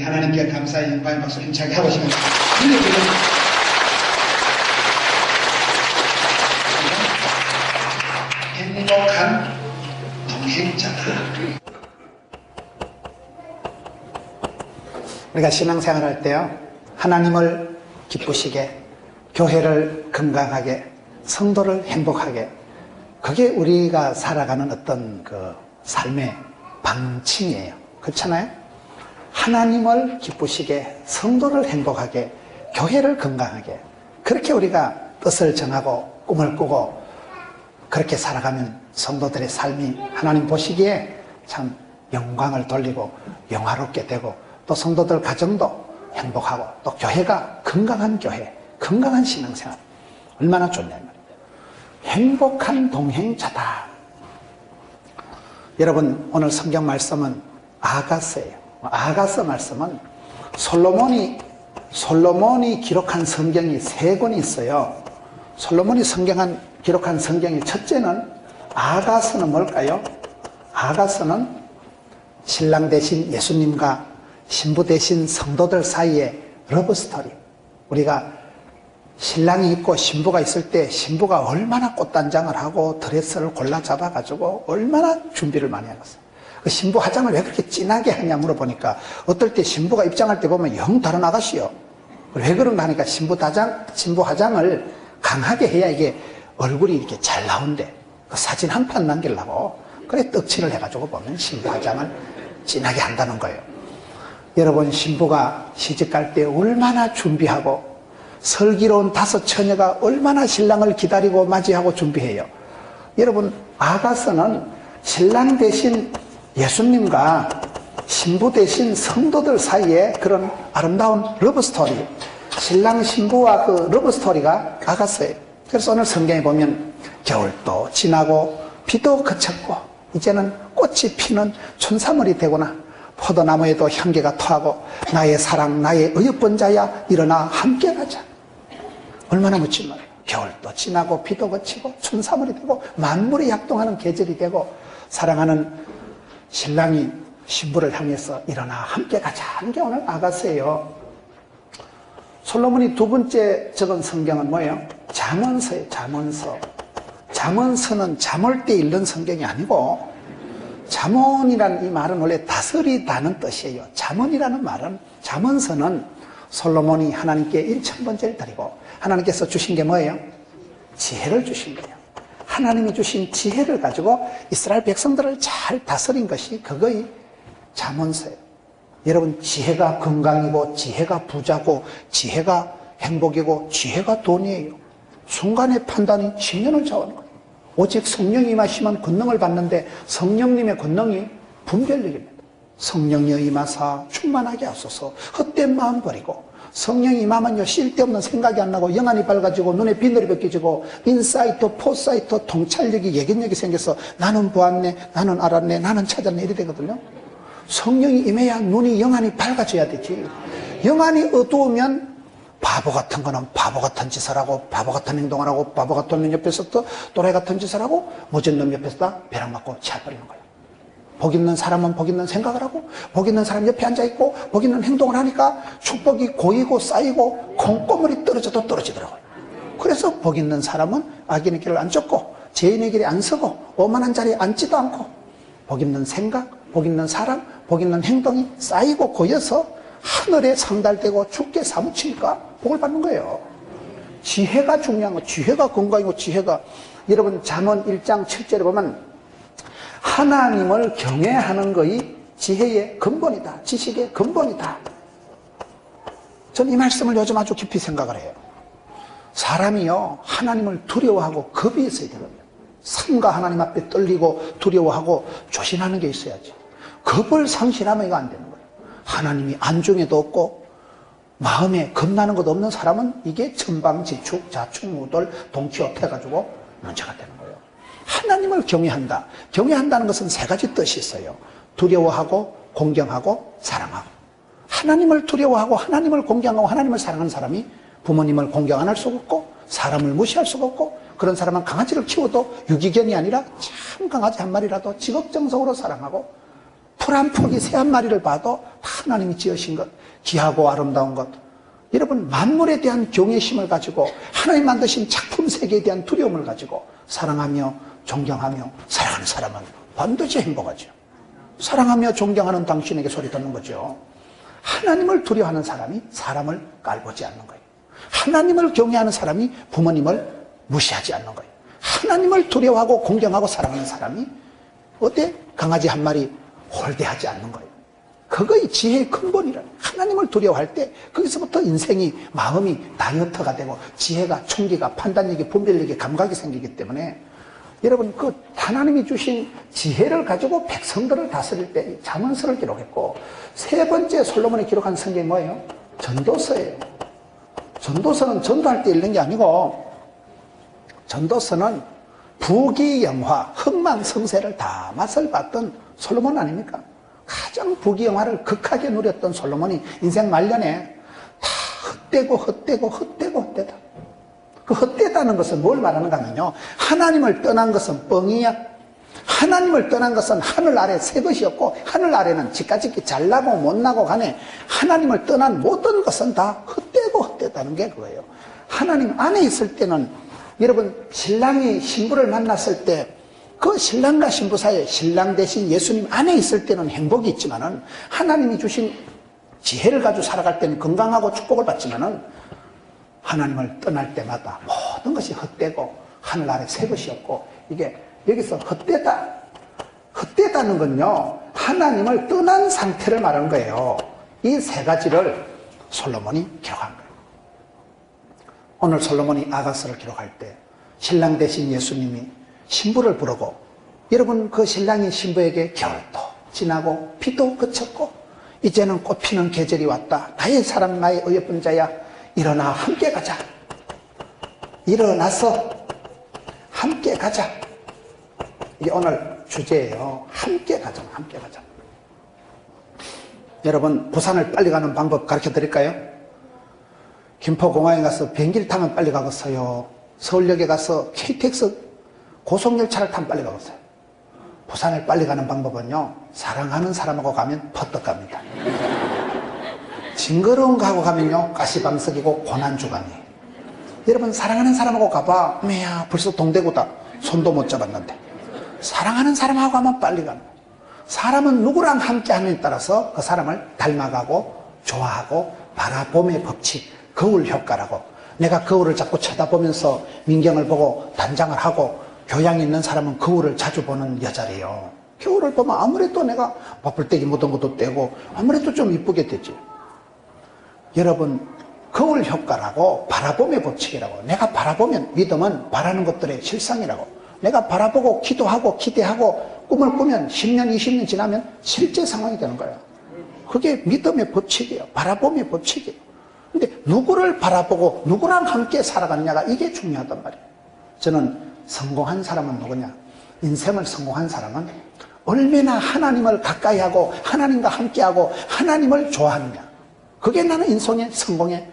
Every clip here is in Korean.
하나님께 감사의 영광의 박수 힘차게 하고 싶은 힘내주는 행복한 동행자다. 우리가 신앙생활할 때요, 하나님을 기쁘시게, 교회를 건강하게, 성도를 행복하게, 그게 우리가 살아가는 어떤 그 삶의 방침이에요. 그렇잖아요? 하나님을 기쁘시게, 성도를 행복하게, 교회를 건강하게, 그렇게 우리가 뜻을 정하고 꿈을 꾸고 그렇게 살아가면 성도들의 삶이 하나님 보시기에 참 영광을 돌리고 영화롭게 되고, 또 성도들 가정도 행복하고, 또 교회가 건강한 교회, 건강한 신앙생활, 얼마나 좋냐 말이에요. 행복한 동행자다. 여러분, 오늘 성경 말씀은 아가서예요. 아가서 말씀은 솔로몬이 기록한 성경이 3권이 있어요. 솔로몬이 기록한 성경의 첫째는 아가서는 뭘까요? 아가서는 신랑 대신 예수님과 신부 대신 성도들 사이의 러브스토리. 우리가 신랑이 있고 신부가 있을 때 신부가 얼마나 꽃단장을 하고 드레스를 골라 잡아가지고 얼마나 준비를 많이 하겠어요. 그 신부 화장을 왜 그렇게 진하게 하냐 물어보니까, 어떨 때 신부가 입장할 때 보면 영 다른 아가씨요. 왜 그런가 하니까 신부 화장을 강하게 해야 이게 얼굴이 이렇게 잘 나온대. 그 사진 한 판 남기려고 그래 떡칠을 해가지고 보면 신부 화장을 진하게 한다는 거예요. 여러분, 신부가 시집갈 때 얼마나 준비하고, 슬기로운 5 처녀가 얼마나 신랑을 기다리고 맞이하고 준비해요. 여러분, 아가서는 신랑 대신 예수님과 신부 대신 성도들 사이에 그런 아름다운 러브스토리, 신랑 신부와 그 러브스토리가 아가서예요. 그래서 오늘 성경에 보면 겨울도 지나고 비도 그쳤고 이제는 꽃이 피는 춘삼월이 되구나, 포도나무에도 향기가 토하고 나의 사랑 나의 어여쁜 자야 일어나 함께 가자. 얼마나 멋진 말이에요. 겨울도 지나고 비도 그치고 춘삼월이 되고 만물이 약동하는 계절이 되고, 사랑하는 신랑이 신부를 향해서 일어나 함께 가자 하는 게 오늘 아가서예요. 솔로몬이 2번째 적은 성경은 뭐예요? 잠언서예요. 잠언서는 잠올 때 읽는 성경이 아니고, 잠언이라는 이 말은 원래 다스리다는 뜻이에요. 잠언이라는 말은, 잠언서는 솔로몬이 하나님께 1000번째를 드리고 하나님께서 주신 게 뭐예요? 지혜를 주신 거예요. 하나님이 주신 지혜를 가지고 이스라엘 백성들을 잘 다스린 것이 그거의 잠언서예요. 여러분, 지혜가 건강이고 지혜가 부자고 지혜가 행복이고 지혜가 돈이에요. 순간의 판단이 10년을 좌우하는 거예요. 오직 성령이 임하시면 권능을 받는데 성령님의 권능이 분별력입니다. 성령이 임하사 충만하게 하소서. 헛된 마음 버리고, 성령이 임하면요 쓸데없는 생각이 안 나고 영안이 밝아지고 눈에 비늘이 벗겨지고 인사이트, 포사이트, 통찰력이, 예견력이 생겨서 나는 보았네, 나는 알았네, 나는 찾았네 이래 되거든요. 성령이 임해야 눈이, 영안이 밝아져야 되지. 영안이 어두우면 바보 같은 거는 바보 같은 짓을 하고 바보 같은 행동을 하고 바보 같은 놈 옆에서 또 또라이 같은 짓을 하고 모진 놈 옆에서 다 벼락 맞고 치아버리는 거예요. 복 있는 사람은 복 있는 생각을 하고, 복 있는 사람 옆에 앉아있고 복 있는 행동을 하니까 축복이 고이고 쌓이고 콩고물이 떨어져도 떨어지더라고요. 그래서 복 있는 사람은 악인의 길을 안 쫓고 죄인의 길에 안 서고 오만한 자리에 앉지도 않고, 복 있는 생각, 복 있는 사람, 복 있는 행동이 쌓이고 고여서 하늘에 상달되고 주께 사무치니까 복을 받는 거예요. 지혜가 중요한 거, 지혜가 건강이고 지혜가, 여러분 잠언 1장 7절에 보면 하나님을 경외하는 것이 지혜의 근본이다, 지식의 근본이다. 전 이 말씀을 요즘 아주 깊이 생각을 해요. 사람이요 하나님을 두려워하고 겁이 있어야 되거든요. 삼가 하나님 앞에 떨리고 두려워하고 조심하는 게 있어야지. 겁을 상실하면 이거 안 되는 거예요. 하나님이 안중에도 없고 마음에 겁나는 것 없는 사람은 이게 천방지축, 자충우돌, 동키호테 해가지고 문제가 되는 거예요. 하나님을 경외한다. 경외한다는 것은 3가지 뜻이 있어요. 두려워하고 공경하고 사랑하고. 하나님을 두려워하고 하나님을 공경하고 하나님을 사랑하는 사람이 부모님을 공경 안 할 수가 없고 사람을 무시할 수가 없고, 그런 사람은 강아지를 키워도 유기견이 아니라 참 강아지 한 마리라도 지극정성으로 사랑하고 풀 한 포기, 새 한 마리를 봐도 다 하나님이 지으신 것, 귀하고 아름다운 것. 여러분, 만물에 대한 경외심을 가지고 하나님 만드신 작품 세계에 대한 두려움을 가지고 사랑하며 존경하며 사랑하는 사람은 반드시 행복하죠. 사랑하며 존경하는 당신에게 소리 듣는 거죠. 하나님을 두려워하는 사람이 사람을 깔보지 않는 거예요. 하나님을 경외하는 사람이 부모님을 무시하지 않는 거예요. 하나님을 두려워하고 공경하고 사랑하는 사람이 어때? 강아지 한 마리 홀대하지 않는 거예요. 그거의 지혜의 근본이라. 하나님을 두려워할 때 거기서부터 인생이, 마음이 다이어트가 되고 지혜가, 총기가, 판단력이, 분별력이, 감각이 생기기 때문에 여러분, 그 하나님이 주신 지혜를 가지고 백성들을 다스릴 때 잠언서를 기록했고, 세 번째 솔로몬이 기록한 성경이 뭐예요? 전도서예요. 전도서는 전도할 때 읽는 게 아니고, 전도서는 부귀영화, 흥망성쇠를 다 맛을 봤던 솔로몬 아닙니까? 가장 부귀영화를 극하게 누렸던 솔로몬이 인생 말년에 다 헛되다. 그 헛되다는 것은 뭘 말하는가 하면요, 하나님을 떠난 것은 뻥이야. 하나님을 떠난 것은 하늘 아래 새 것이었고, 하늘 아래는 지까짓기 잘나고 못나고 간에 하나님을 떠난 모든 것은 다 헛되다는 게 그거예요. 하나님 안에 있을 때는, 여러분, 신랑이 신부를 만났을 때 그 신랑과 신부 사이에 신랑 대신 예수님 안에 있을 때는 행복이 있지만은, 하나님이 주신 지혜를 가지고 살아갈 때는 건강하고 축복을 받지만은, 하나님을 떠날 때마다 모든 것이 헛되고 하늘 아래 새 것이었고, 이게 여기서 헛되다는 건요, 하나님을 떠난 상태를 말하는 거예요. 이 세 가지를 솔로몬이 기록한 거예요. 오늘 솔로몬이 아가서를 기록할 때 신랑 대신 예수님이 신부를 부르고, 여러분, 그 신랑이 신부에게 겨울도 지나고 비도 그쳤고 이제는 꽃피는 계절이 왔다. 나의 사랑, 나의 어여쁜 자야, 일어나 함께 가자. 일어나서 함께 가자. 이게 오늘 주제예요. 함께 가자. 함께 가자. 여러분, 부산을 빨리 가는 방법 가르쳐 드릴까요? 김포공항에 가서 비행기를 타면 빨리 가겠어요? 서울역에 가서 KTX 고속열차를 타면 빨리 가겠어요? 부산을 빨리 가는 방법은요, 사랑하는 사람하고 가면 퍼뜩 갑니다. 징그러운 거 하고 가면요, 가시방석이고 고난주간이에요. 여러분, 사랑하는 사람하고 가봐. 뭐야, 벌써 동대구다. 손도 못 잡았는데. 사랑하는 사람하고 가면 빨리 가는 거예요. 사람은 누구랑 함께 하느냐에 따라서 그 사람을 닮아가고 좋아하고, 바라봄의 법칙, 거울 효과라고. 내가 거울을 자꾸 쳐다보면서 민경을 보고 단장을 하고, 교양 있는 사람은 거울을 자주 보는 여자래요. 거울을 보면 아무래도 내가 버플떼기 묻은 것도 떼고 아무래도 좀 이쁘게 되지. 여러분, 거울 효과라고, 바라봄의 법칙이라고. 내가 바라보면, 믿음은 바라는 것들의 실상이라고. 내가 바라보고 기도하고 기대하고 꿈을 꾸면 10년 20년 지나면 실제 상황이 되는 거예요. 그게 믿음의 법칙이에요. 바라봄의 법칙이에요. 근데 누구를 바라보고 누구랑 함께 살아가느냐가 이게 중요하단 말이에요. 저는 성공한 사람은 누구냐? 인생을 성공한 사람은 얼마나 하나님을 가까이 하고 하나님과 함께하고 하나님을 좋아하느냐. 그게 나는 인생의 성공의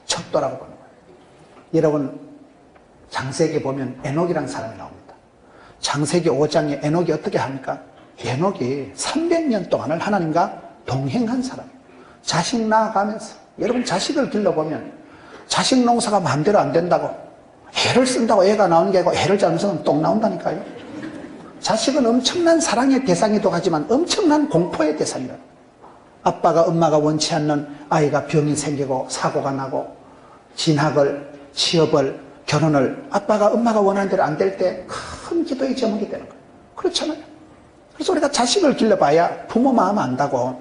척도라고 보는 거예요. 여러분, 창세기 보면 에녹이라는 사람이 나옵니다. 창세기 5장에 에녹이 어떻게 합니까? 에녹이 300년 동안을 하나님과 동행한 사람이에요. 자식 낳아가면서, 여러분, 자식을 길러보면 자식 농사가 마음대로 안 된다고, 애를 쓴다고 애가 나오는 게 아니고 애를 잘못하면 똥 나온다니까요. 자식은 엄청난 사랑의 대상이기도 하지만 엄청난 공포의 대상이에요. 아빠가 엄마가 원치 않는 아이가 병이 생기고 사고가 나고 진학을, 취업을, 결혼을 아빠가 엄마가 원하는 대로 안 될 때 큰 기도의 제목이 되는 거예요. 그렇잖아요. 그래서 우리가 자식을 길러봐야 부모 마음 안다고.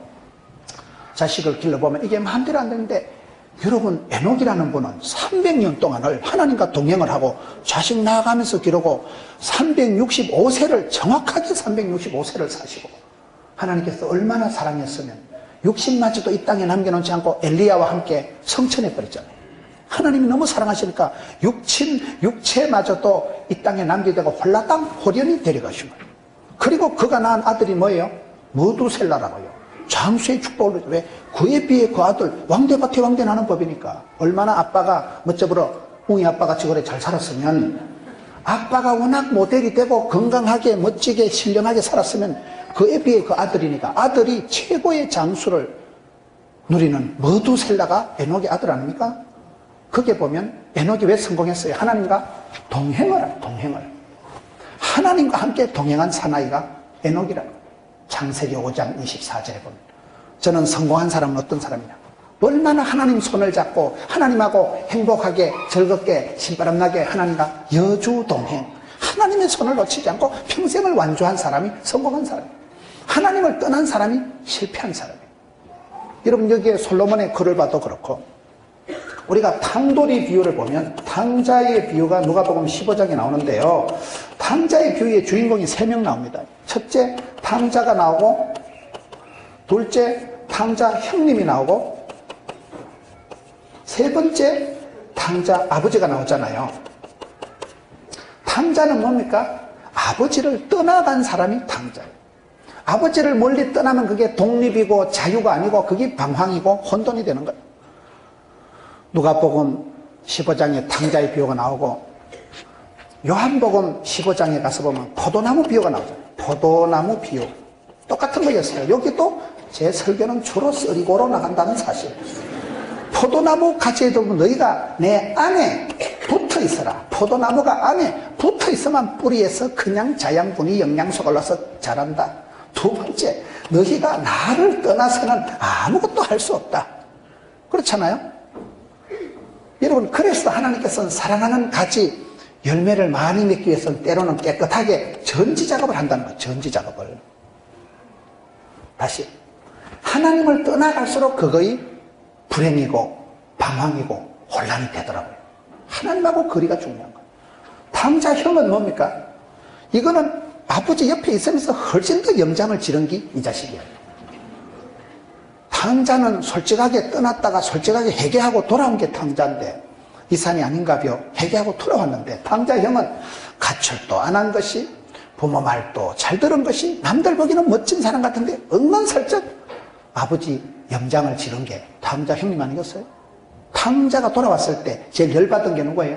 자식을 길러보면 이게 마음대로 안 되는데, 여러분, 에녹이라는 분은 300년 동안을 하나님과 동행을 하고 자식 낳아가면서 기르고 365세를, 정확하게 365세를 사시고, 하나님께서 얼마나 사랑했으면 60마저도 이 땅에 남겨놓지 않고 엘리야와 함께 성천해 버렸잖아요. 하나님이 너무 사랑하시니까 육체마저도 이 땅에 남기다가 홀라당 호련히 데려가신 거예요. 그리고 그가 낳은 아들이 뭐예요? 무두셀라라고요. 장수의 축복을. 왜? 그에 비해 그 아들 왕대가 태왕대 나는 법이니까. 얼마나 아빠가 멋져보러 웅이 아빠같이 그래 잘 살았으면 아빠가 워낙 모델이 되고 건강하게 멋지게 신령하게 살았으면 그에 비해 그 아들이니까 아들이 최고의 장수를 누리는 머두셀라가 에녹의 아들 아닙니까? 거기에 보면 에녹이 왜 성공했어요? 하나님과 동행을 하나님과 함께 동행한 사나이가 에녹이라는 거예요. 창세기 5장 24절에 보면 저는 성공한 사람은 어떤 사람이냐, 얼마나 하나님 손을 잡고 하나님하고 행복하게 즐겁게 신바람나게 하나님과 여주동행, 하나님의 손을 놓치지 않고 평생을 완주한 사람이 성공한 사람이에요. 하나님을 떠난 사람이 실패한 사람이에요. 여러분 여기에 솔로몬의 글을 봐도 그렇고 우리가 탕돌이 비유를 보면 탕자의 비유가 누가복음 15장에 나오는데요, 탕자의 비유의 주인공이 3명 나옵니다. 첫째 탕자가 나오고, 둘째 탕자 형님이 나오고, 세 번째 탕자 아버지가 나오잖아요. 탕자는 뭡니까? 아버지를 떠나간 사람이 탕자예요. 아버지를 멀리 떠나면 그게 독립이고 자유가 아니고 그게 방황이고 혼돈이 되는 거예요. 누가복음 15장에 탕자의 비유가 나오고, 요한복음 15장에 가서 보면 포도나무 비유가 나오잖아요. 포도나무 비유 똑같은 거였어요. 여기도 제 설교는 주로 쓰리고로 나간다는 사실. 포도나무 가지에 들면 너희가 내 안에 붙어 있어라. 포도나무가 안에 붙어 있으면 뿌리에서 그냥 자양분이 영양소가 올라서 자란다. 두 번째, 너희가 나를 떠나서는 아무것도 할 수 없다. 그렇잖아요? 여러분, 그래서 하나님께서는 사랑하는 가지 열매를 많이 맺기 위해서는 때로는 깨끗하게 전지작업을 한다는 거예요. 전지작업을. 다시, 하나님을 떠나갈수록 그거의 불행이고 방황이고 혼란이 되더라고요. 하나님하고 거리가 중요한 거예요. 탕자형은 뭡니까? 이거는 아버지 옆에 있으면서 훨씬 더 염장을 지른 게 이 자식이에요. 탕자는 솔직하게 떠났다가 솔직하게 회개하고 돌아온 게 탕자인데, 이산이 아닌가벼 회개하고 돌아왔는데, 탕자형은 가출도 안 한 것이, 부모 말도 잘 들은 것이, 남들 보기에는 멋진 사람 같은데 은근슬쩍 아버지 염장을 지른 게 탕자 형님 아니겠어요? 탕자가 돌아왔을 때 제일 열받은 게 누구예요?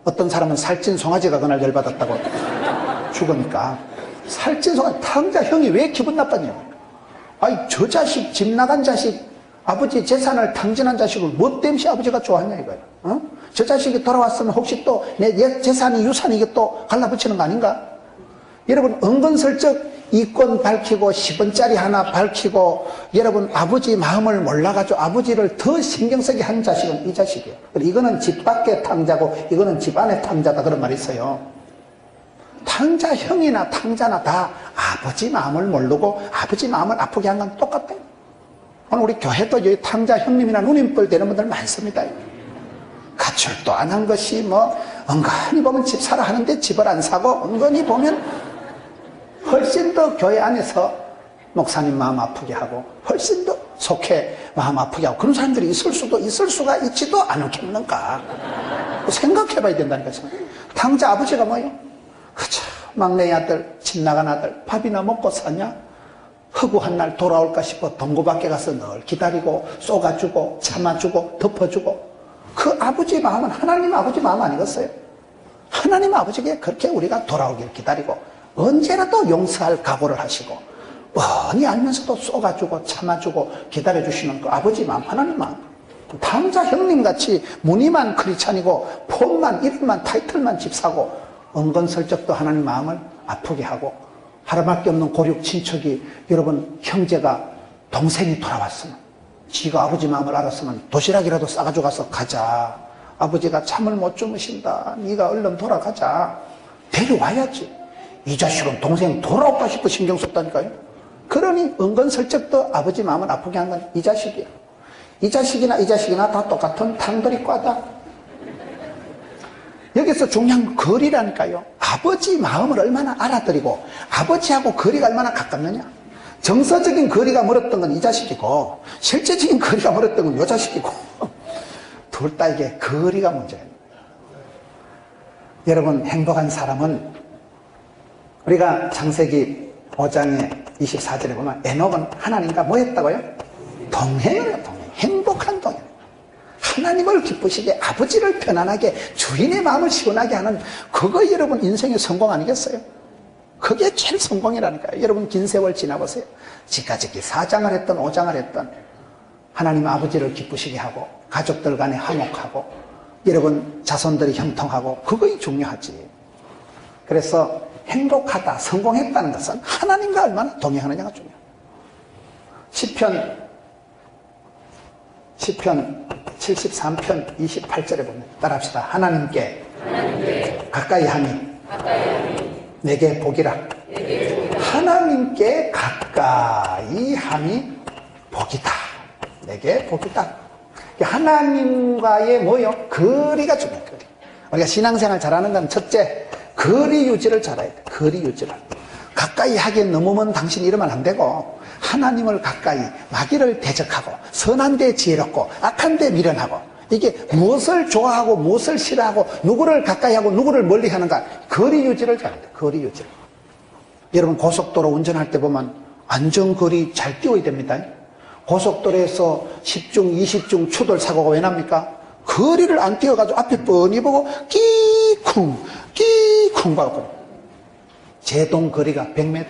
어떤 사람은 살찐 송아지가 그날 열받았다고 죽으니까. 살찐 송아지, 탕자 형이 왜 기분 나빴냐고. 아이, 저 자식, 집 나간 자식, 아버지 재산을 탕진한 자식을 뭐 때문에 아버지가 좋아하냐 이거예요. 어? 저 자식이 돌아왔으면 혹시 또 내 재산이 유산이 이게 또 갈라붙이는 거 아닌가? 여러분, 은근슬쩍 이권 밝히고 10원짜리 하나 밝히고, 여러분 아버지 마음을 몰라가지고 아버지를 더 신경쓰게 한 자식은 이 자식이에요. 이거는 집 밖의 탕자고 이거는 집 안의 탕자다, 그런 말이 있어요. 탕자 형이나 탕자나 다 아버지 마음을 모르고 아버지 마음을 아프게 한 건 똑같아요. 오늘 우리 교회도 여기 탕자 형님이나 누님뻘 되는 분들 많습니다. 가출도 안 한 것이 은근히 보면 집 사라 하는데 집을 안 사고, 은근히 보면 훨씬 더 교회 안에서 목사님 마음 아프게 하고 훨씬 더 속해 마음 아프게 하고 그런 사람들이 있을 수가 있지도 않겠는가 생각해 봐야 된다는 거죠. 탕자 아버지가 뭐예요? 그쵸, 막내 아들, 집 나간 아들 밥이나 먹고 사냐? 허구한 날 돌아올까 싶어 동구 밖에 가서 늘 기다리고 쏘가주고 참아주고 덮어주고, 그 아버지 마음은 하나님 아버지 마음 아니겠어요? 하나님 아버지께 그렇게 우리가 돌아오길 기다리고 언제라도 용서할 각오를 하시고 뻔히 알면서도 쏘가주고 참아주고 기다려주시는 그 아버지 마음, 하나님 마음. 탕자 형님같이 무늬만 크리찬이고 폰만 이름만 타이틀만 집 사고 은근슬쩍도 하나님 마음을 아프게 하고, 하나밖에 없는 고륙 친척이, 여러분 형제가 동생이 돌아왔으면 지가 아버지 마음을 알았으면 도시락이라도 싸가지고 가서 가자, 아버지가 잠을 못 주무신다, 네가 얼른 돌아가자, 데려와야지. 이 자식은 동생 돌아올까 싶어 신경 썼다니까요. 그러니 은근슬쩍도 아버지 마음을 아프게 한 건 이 자식이에요. 이 자식이나 다 똑같은 탕돌이 과다. 여기서 중요한 건 거리라니까요. 아버지 마음을 얼마나 알아들이고 아버지하고 거리가 얼마나 가깝느냐. 정서적인 거리가 멀었던 건 이 자식이고 실제적인 거리가 멀었던 건 이 자식이고 둘 다 이게 거리가 문제예요. 여러분, 행복한 사람은 우리가 창세기 5장의 24절에 보면 에녹은 하나님과 뭐 했다고요? 동행을 해요. 동행. 행복한 동행. 하나님을 기쁘시게, 아버지를 편안하게, 주인의 마음을 시원하게 하는, 그거 여러분 인생의 성공 아니겠어요? 그게 제일 성공이라니까요. 여러분 긴 세월 지나보세요. 지까지기 4장을 했던 5장을 했던, 하나님 아버지를 기쁘시게 하고, 가족들 간에 화목하고, 여러분 자손들이 형통하고, 그것이 중요하지. 그래서 행복하다, 성공했다는 것은 하나님과 얼마나 동행하느냐가 중요해요. 시편 73편 28절에 보면 따라합시다. 하나님께 가까이 함이 내게 복이라. 하나님께 가까이 함이 복이다. 내게 복이다. 하나님과의 뭐요? 거리가 중요해요. 거리. 우리가 신앙생활 잘하는 건 첫째, 거리 유지를 잘해야 돼. 거리 유지를. 가까이 하기에 너무 먼 당신이 이러면 안 되고, 하나님을 가까이, 마귀를 대적하고, 선한 데 지혜롭고, 악한 데 미련하고, 이게 무엇을 좋아하고, 무엇을 싫어하고, 누구를 가까이 하고, 누구를 멀리 하는가, 거리 유지를 잘해야 돼. 거리 유지를. 여러분, 고속도로 운전할 때 보면, 안전거리 잘 띄워야 됩니다. 고속도로에서 10중, 20중 추돌 사고가 왜 납니까? 거리를 안 띄워가지고 앞에 뻔히 보고, 끼쿵 가고, 제동 거리가 100m.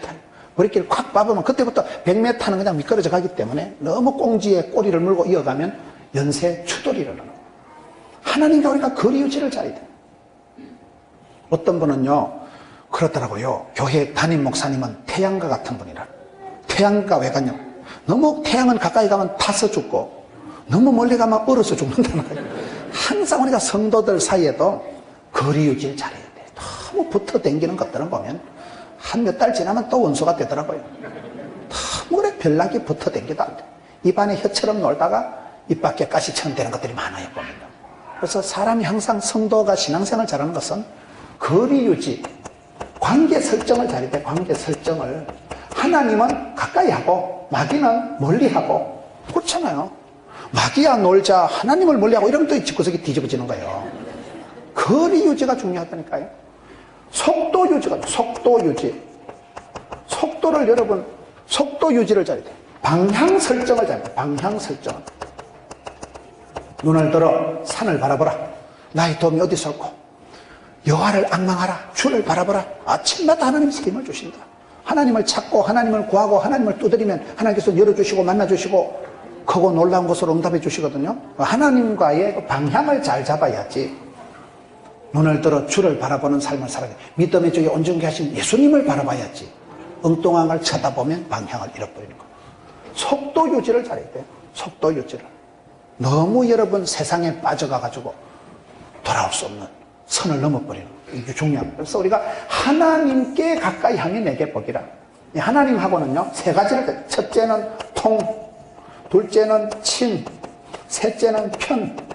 브레이크를 콱 밟으면 그때부터 100m는 그냥 미끄러져 가기 때문에 너무 꽁지에 꼬리를 물고 이어가면 연쇄 추돌이 일어나는 거예요. 하나님과 우리가 거리 유지를 잘해야 돼요. 어떤 분은요, 그렇더라고요. 교회 담임 목사님은 태양과 같은 분이라. 태양과 왜 같냐? 너무 태양은 가까이 가면 타서 죽고, 너무 멀리 가면 얼어서 죽는다는 거예요. 항상 우리가 성도들 사이에도 거리 유지를 잘해야 돼요. 너무 붙어 댕기는 것들은 보면 한 몇 달 지나면 또 원수가 되더라고요. 너무 그래 별나게 붙어 댕기도 안 돼. 입안에 혀처럼 놀다가 입 밖에 가시처럼 되는 것들이 많아요, 보면. 그래서 사람이 항상 성도가 신앙생활 잘하는 것은 거리 유지, 관계 설정을 잘해야 돼. 관계 설정을. 하나님은 가까이 하고 마귀는 멀리 하고, 그렇잖아요. 마귀야 놀자, 하나님을 멀리 하고 이러면 또 집구석이 뒤집어지는 거예요. 거리 유지가 중요하다니까요. 속도 유지가, 속도 유지. 속도를 여러분, 속도 유지를 잘해야 돼요. 방향 설정을 잘해야 돼요. 방향 설정. 눈을 들어 산을 바라보라. 나의 도움이 어디서 올고, 여호와를 앙망하라. 주를 바라보라. 아침마다 하나님께서 힘을 주신다. 하나님을 찾고 하나님을 구하고 하나님을 두드리면 하나님께서 열어주시고 만나주시고 크고 놀라운 것으로 응답해 주시거든요. 하나님과의 방향을 잘 잡아야지. 눈을 들어 주를 바라보는 삶을 살아야 돼. 믿음의 쪽에 온전케 하신 예수님을 바라봐야지. 엉뚱한 걸 쳐다보면 방향을 잃어버리는 거예요. 속도 유지를 잘해야 돼요. 속도 유지를. 너무 여러분 세상에 빠져가가지고 돌아올 수 없는 선을 넘어버리는 거예요. 이게 중요합니다. 그래서 우리가 하나님께 가까이 하면 내게 복이라. 하나님하고는요, 세 가지를, 첫째는 통, 둘째는 친, 셋째는 편.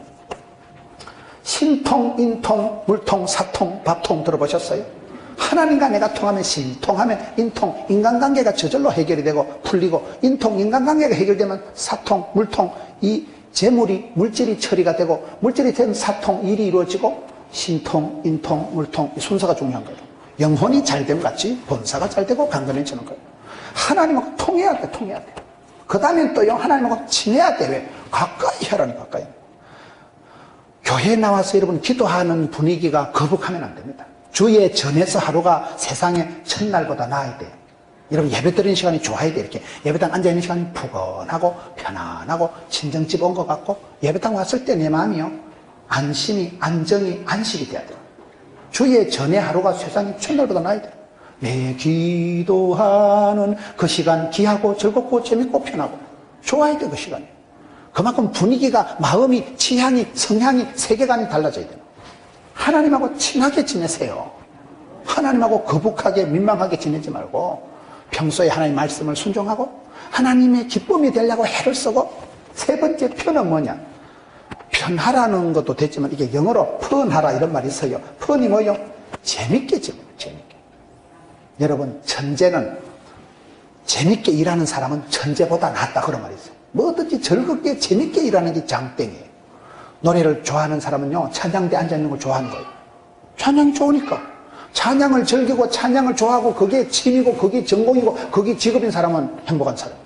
신통, 인통, 물통, 사통, 밥통 들어보셨어요? 하나님과 내가 통하면 신통하면 인통, 인간관계가 저절로 해결이 되고 풀리고, 인통, 인간관계가 해결되면 사통, 물통, 이 재물이, 물질이 처리가 되고, 물질이 된 사통, 일이 이루어지고, 신통, 인통, 물통, 이 순서가 중요한 거예요. 영혼이 잘 되면 같이 본사가 잘 되고 강건해지는 거예요. 하나님하고 통해야 돼, 통해야 돼. 그 다음엔 또요, 하나님하고 친해야 돼. 왜? 가까이 하라니, 가까이. 교회에 나와서 여러분 기도하는 분위기가 거북하면 안 됩니다. 주에 전해서 하루가 세상의 첫날보다 나아야 돼요. 여러분 예배 드리는 시간이 좋아야 돼. 이렇게 예배당 앉아있는 시간이 푸근하고 편안하고 친정집 온 것 같고, 예배당 왔을 때 내 마음이요, 안심이, 안정이, 안식이 돼야 돼요. 주의 전의 하루가 세상이 첫날보다 나아야 돼요. 내 기도하는 그 시간 귀하고 즐겁고 재밌고 편하고 좋아야 돼. 그 시간이. 그만큼 분위기가, 마음이, 취향이, 성향이, 세계관이 달라져야 돼요. 하나님하고 친하게 지내세요. 하나님하고 거북하게 민망하게 지내지 말고 평소에 하나님 말씀을 순종하고 하나님의 기쁨이 되려고 애를 쓰고, 세 번째 편은 뭐냐? 편하라는 것도 됐지만 이게 영어로 펀하라 이런 말이 있어요. 펀이 뭐예요? 재밌게 지내요. 재밌게. 여러분, 천재는, 재밌게 일하는 사람은 천재보다 낫다 그런 말이 있어요. 뭐든지 즐겁게 재밌게 일하는 게 장땡이에요. 노래를 좋아하는 사람은요, 찬양대에 앉아있는 걸 좋아하는 거예요. 찬양이 좋으니까. 찬양을 즐기고 찬양을 좋아하고 그게 취미고 그게 전공이고 그게 직업인 사람은 행복한 사람이에요.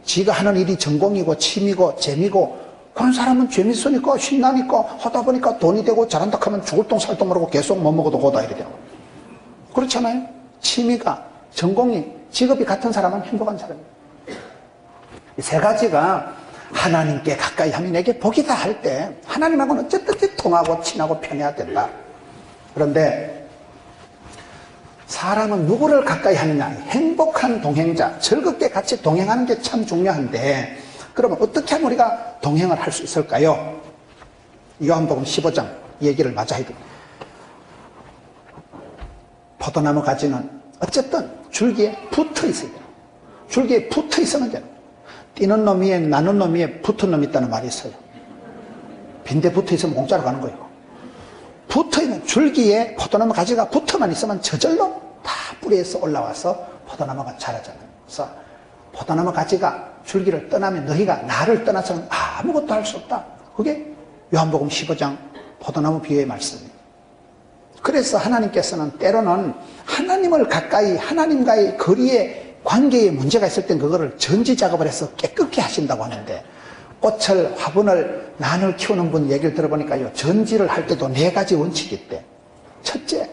지가 하는 일이 전공이고 취미고 재미고 그런 사람은 재밌으니까 신나니까 하다 보니까 돈이 되고 잘한다 하면 죽을 똥 살 똥 모르고 계속 못 먹어도 고다 이렇게 되는 거예요. 그렇잖아요. 취미가, 전공이, 직업이 같은 사람은 행복한 사람이에요. 이 세 가지가 하나님께 가까이 하면 내게 복이다 할 때 하나님하고는 어쨌든 통하고 친하고 편해야 된다. 그런데 사람은 누구를 가까이 하느냐, 행복한 동행자, 즐겁게 같이 동행하는 게 참 중요한데, 그러면 어떻게 하면 우리가 동행을 할 수 있을까요? 요한복음 15장 얘기를 마저 해야 됩니다. 포도나무 가지는 어쨌든 줄기에 붙어 있어야 돼요. 줄기에 붙어 있으면 돼요. 뛰는 놈 위에 나는 놈 위에 붙은 놈이 있다는 말이 있어요. 빈대 붙어 있으면 공짜로 가는 거예요. 붙어 있는 줄기에 포도나무 가지가 붙어만 있으면 저절로 다 뿌리에서 올라와서 포도나무가 자라잖아요. 그래서 포도나무 가지가 줄기를 떠나면 너희가 나를 떠나서는 아무것도 할 수 없다. 그게 요한복음 15장 포도나무 비유의 말씀입니다. 그래서 하나님께서는 때로는 하나님을 가까이, 하나님과의 거리에 관계에 문제가 있을 땐 그거를 전지 작업을 해서 깨끗게 하신다고 하는데, 꽃을, 화분을, 난을 키우는 분 얘기를 들어보니까요, 전지를 할 때도 4가지 원칙이 있대. 첫째,